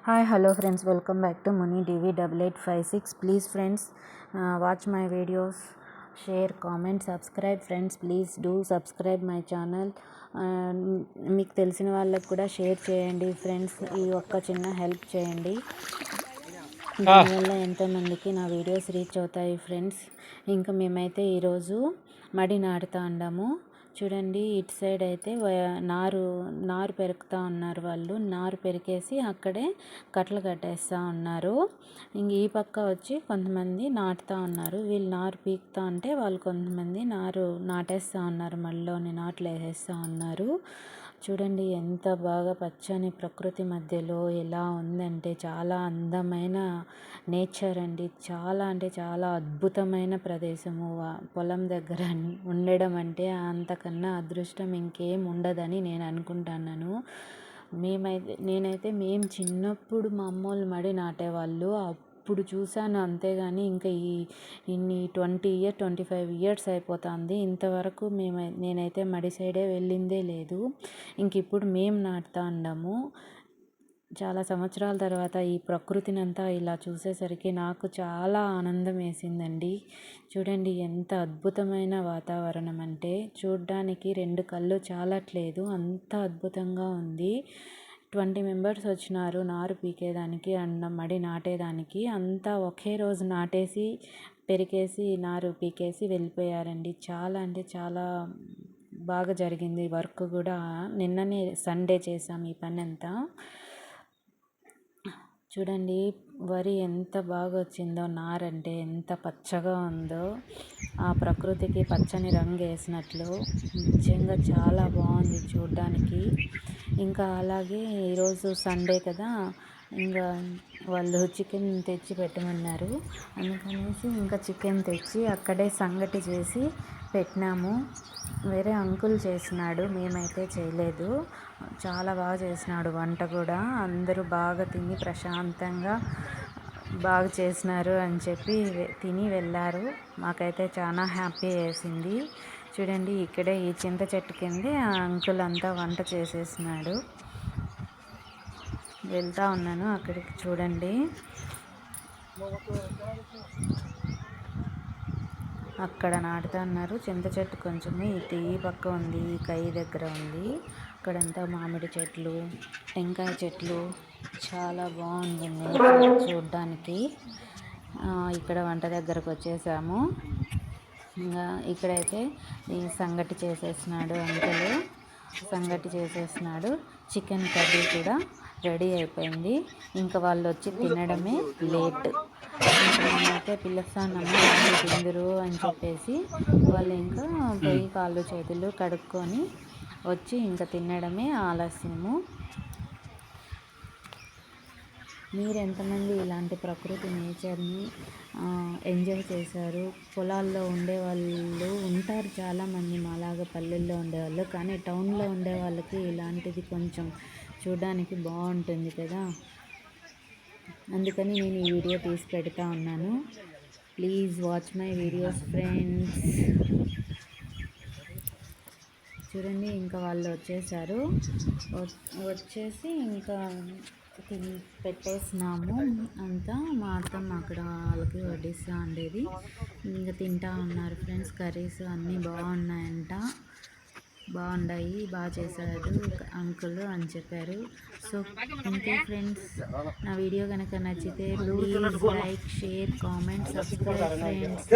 Hi, hello friends, welcome back to Muni DV 8856. Please friends, watch my videos, share, comment, subscribe friends. Please do subscribe my channel. మీకు తెలిసిన వాళ్ళకు కూడా share చేయండి friends. ఈ ఒక్క చిన్న హెల్ప్ చేయండి, దీనివల్ల ఎంతోమందికి నా వీడియోస్ రీచ్ అవుతాయి ఫ్రెండ్స్. ఇంకా మేమైతే ఈరోజు మడి నాటుతా ఉన్నాము. చూడండి, ఇటు సైడ్ అయితే నారు పెరుకుతూ ఉన్నారు వాళ్ళు. నారు పెరికేసి అక్కడే కట్టలు కట్టేస్తూ ఉన్నారు. ఇంక ఈ పక్క వచ్చి కొంతమంది నాటుతూ ఉన్నారు. వీళ్ళు నారు పీకుతూ ఉంటే వాళ్ళు కొంతమంది నారు నాటేస్తూ ఉన్నారు, మళ్ళీని నాట్లు వేసేస్తూ ఉన్నారు. చూడండి ఎంత బాగా పచ్చని ప్రకృతి మధ్యలో ఎలా ఉందంటే చాలా అందమైన నేచర్ అండి. చాలా అంటే చాలా అద్భుతమైన ప్రదేశము. పొలం దగ్గర ఉండడం అంటే అంతకన్నా అదృష్టం ఇంకేం ఉండదని నేను అనుకుంటున్నాను. మేము చిన్నప్పుడు మా అమ్మోళ్ళు మడి నాటేవాళ్ళు, అప్పుడు చూశాను అంతేగాని ఇంకా ఇన్ని 25 ఇయర్స్ అయిపోతుంది. ఇంతవరకు నేనైతే మడి సైడే వెళ్ళిందే లేదు. ఇంక ఇప్పుడు మేము నాటుతా ఉన్నాము. చాలా సంవత్సరాల తర్వాత ఈ ప్రకృతిని అంతా ఇలా చూసేసరికి నాకు చాలా ఆనందం వేసిందండి. చూడండి ఎంత అద్భుతమైన వాతావరణం అంటే చూడ్డానికి 2 కళ్ళు చాలట్లేదు, అంత అద్భుతంగా ఉంది. 20 మెంబర్స్ వచ్చినారు నారు పీకేదానికి అండ్ మడి నాటేదానికి. అంతా ఒకే రోజు నాటేసి పెరికేసి నారు పీకేసి వెళ్ళిపోయారండి. చాలా అంటే చాలా బాగా జరిగింది వర్క్ కూడా. నిన్ననే సండే చేసాం ఈ పని అంతా. చూడండి వరి ఎంత బాగా వచ్చిందో, నారంటే ఎంత పచ్చగా ఉందో, ఆ ప్రకృతికి పచ్చని రంగు వేసినట్లు నిజంగా చాలా బాగుంది చూడ్డానికి. ఇంకా అలాగే ఈరోజు సండే కదా, ఇంకా వాళ్ళు చికెన్ తెచ్చి పెట్టమన్నారు. అందుకనేసి ఇంకా చికెన్ తెచ్చి అక్కడే సంగటి చేసి పెట్టినాము. వేరే అంకుల్ చేసినాడు, మేమైతే చేయలేదు. చాలా బాగా చేసినాడు వంట కూడా. అందరూ బాగా తిని ప్రశాంతంగా బాగా చేసినారు అని చెప్పి తిని వెళ్ళారు. మాకైతే చాలా హ్యాపీ వేసింది. చూడండి ఇక్కడే ఈ చింత చెట్టు కిందే ఆ అంకుల్ అంతా వంట చేసేసినాడు. వెళ్తా ఉన్నాను అక్కడికి. చూడండి అక్కడ నాటుతా ఉన్నారు. చింత చెట్టు కొంచెము ఇటు ఈ పక్క ఉంది, ఈ కై దగ్గర ఉంది. అక్కడంతా మామిడి చెట్లు, టెంకాయ చెట్లు, చాలా బాగుంది చూడ్డానికి. ఇక్కడ వంట దగ్గరకు వచ్చేసాము. ఇంకా ఇక్కడైతే ఈ సంగటి చేసేసినాడు అంకుల్, సంగటి చేసేసినాడు. చికెన్ కర్రీ కూడా రెడీ అయిపోయింది. ఇంకా వాళ్ళు వచ్చి తినడమే లేట్. మేమైతే పిలుస్తానమ్మా వాళ్ళు తిందురు అని చెప్పేసి వాళ్ళు ఇంకా పోయి కాళ్ళు చేతులు కడుక్కొని వచ్చి ఇంకా తినడమే ఆలస్యము. మీరు ఎంతమంది ఇలాంటి ప్రకృతి నేచర్ని ఎంజాయ్ చేశారు? పొలాల్లో ఉండేవాళ్ళు ఉంటారు చాలామంది మాలాగా, పల్లెల్లో ఉండేవాళ్ళు. కానీ టౌన్లో ఉండే వాళ్ళకి ఇలాంటిది కొంచెం చూడడానికి బాగుంటుంది కదా, అందుకని నేను ఈ వీడియో తీసి పెడతా ఉన్నాను. Please watch my videos friends. చూడండి ఇంకా వాళ్ళు వచ్చేసారు. వచ్చేసి ఇంకా పెట్టేసినాము అంతా. మా అత్తమ్మ అక్కడ వాళ్ళకి వడ్డిస్తూ ఉండేది. ఇంకా తింటా ఉన్నారు ఫ్రెండ్స్. కర్రీస్ అన్నీ బాగున్నాయంట, బాగున్నాయి, బాగా చేశారు అంకుల్ అని చెప్పారు. సో ఇంతే ఫ్రెండ్స్, నా వీడియో కనుక నచ్చితే please like, share, comment, subscribe friends.